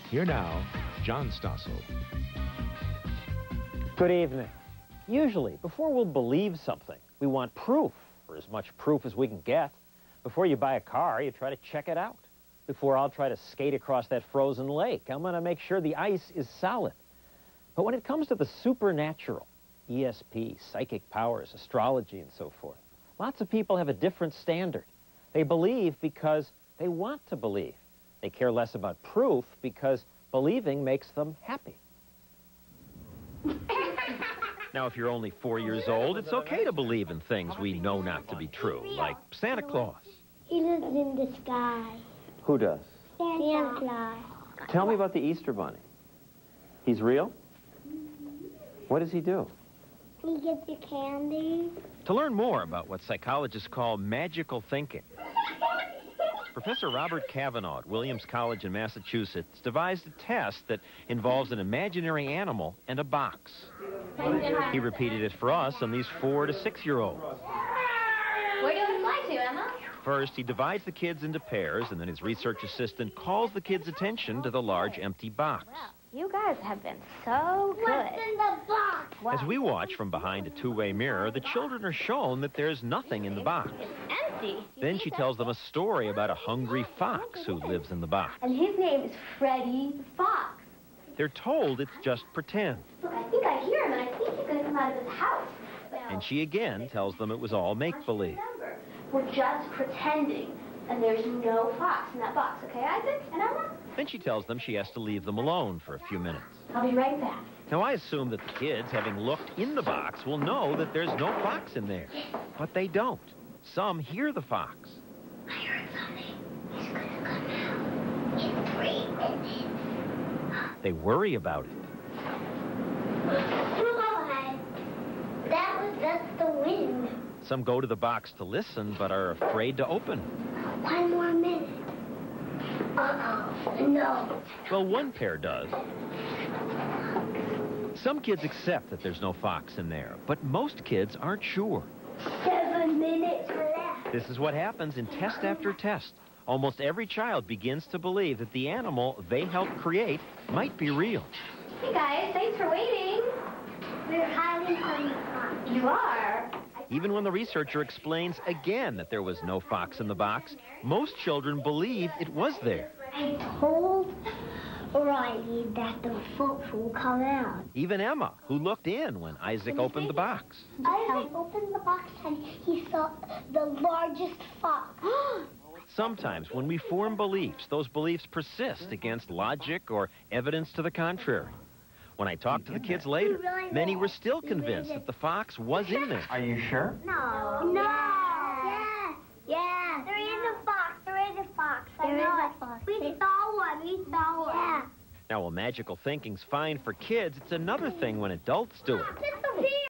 Here now, John Stossel. Good evening. Usually, before we'll believe something, we want proof, or as much proof as we can get. Before you buy a car, you try to check it out. Before I'll try to skate across that frozen lake, I'm going to make sure the ice is solid. But when it comes to the supernatural, ESP, psychic powers, astrology, and so forth, lots of people have a different standard. They believe because they want to believe. They care less about proof because believing makes them happy. Now, if you're only 4 years old, it's okay to believe in things we know not to be true, like Santa Claus. He lives in the sky. Who does? Santa Claus. Tell me about the Easter Bunny. He's real? What does he do? He gets you candy. To learn more about what psychologists call magical thinking, Professor Robert Cavanaugh at Williams College in Massachusetts devised a test that involves an imaginary animal and a box. He repeated it for us on these 4 to 6-year-olds. Where do you want to fly to, Emma? First, he divides the kids into pairs, and then his research assistant calls the kids' attention to the large empty box. Wow, you guys have been so good. What's in the box? Wow. As we watch from behind a two-way mirror, the children are shown that there's nothing in the box. It's empty. Then she tells them a story about a hungry fox who lives in the box. And his name is Freddie the Fox. They're told it's just pretend. Look, I think I hear him, and I think he's going to come out of his house. And she again tells them it was all make-believe. Remember, we're just pretending, and there's no fox in that box, okay, Isaac and Emma? Then she tells them she has to leave them alone for a few minutes. I'll be right back. Now, I assume that the kids, having looked in the box, will know that there's no fox in there. But they don't. Some hear the fox. I heard something. He's gonna come out in 3 minutes. They worry about it. What? That was just the wind. Some go to the box to listen, but are afraid to open. 1 more minute. Uh-oh, no. Well, one pair does. Some kids accept that there's no fox in there, but most kids aren't sure. 7 minutes left. This is what happens in test after test. Almost every child begins to believe that the animal they helped create might be real. Hey, guys, thanks for waiting. We're hiding from the fox. You are? Even when the researcher explains again that there was no fox in the box, most children believe it was there. I told Riley that the fox will come out. Even Emma, who looked in when Isaac opened the box. Isaac opened the box and he saw the largest fox. Sometimes when we form beliefs, those beliefs persist against logic or evidence to the contrary. When I talked to the kids later, many were still convinced that the fox was in there. Are you sure? No. No. Yeah. Yeah. There is a fox. There is a fox. There is a fox. We saw one. We saw one. Yeah. Now, while magical thinking's fine for kids, it's another thing when adults do it. It's a